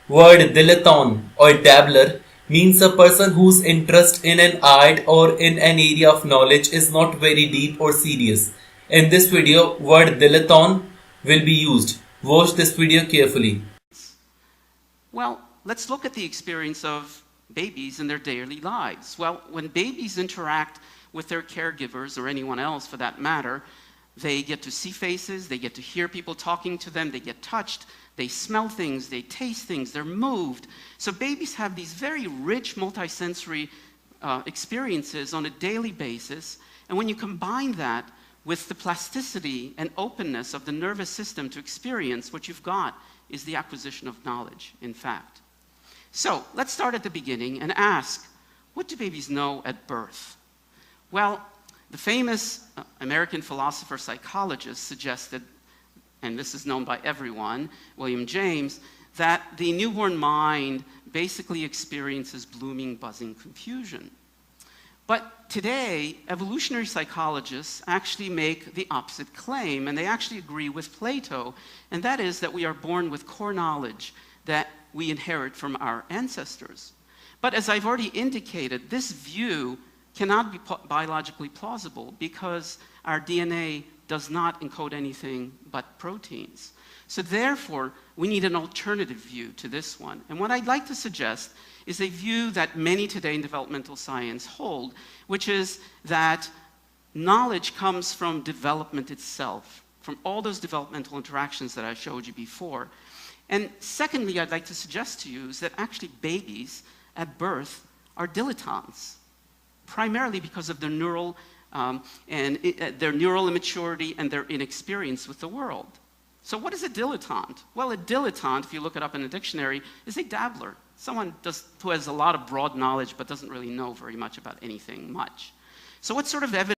Word dilettante or dabbler means a person whose interest in an art or in an area of knowledge is not very deep or serious. In this video, word dilettante will be used. Watch this video carefully. Well, let's look at the experience of babies in their daily lives. Well, when babies interact with their caregivers, or anyone else for that matter, they get to see faces, they get to hear people talking to them, they get touched, they smell things, they taste things, they're moved. So babies have these very rich multisensory experiences on a daily basis, and when you combine that with the plasticity and openness of the nervous system to experience, what you've got is the acquisition of knowledge, in fact. So let's start at the beginning and ask, what do babies know at birth? Well, the famous American philosopher psychologist suggested, and this is known by everyone, William James, that the newborn mind basically experiences blooming, buzzing confusion. But today, evolutionary psychologists actually make the opposite claim, and they actually agree with Plato, and that is that we are born with core knowledge that we inherit from our ancestors. But as I've already indicated, this view cannot be biologically plausible because our DNA does not encode anything but proteins. So therefore, we need an alternative view to this one. And what I'd like to suggest is a view that many today in developmental science hold, which is that knowledge comes from development itself, from all those developmental interactions that I showed you before. And secondly, I'd like to suggest to you is that actually babies at birth are dilettantes, primarily because of their neural their neural immaturity and their inexperience with the world. So what is a dilettante? Well, a dilettante, if you look it up in a dictionary, is a dabbler. Someone who has a lot of broad knowledge but doesn't really know very much about anything much. So what sort of evidence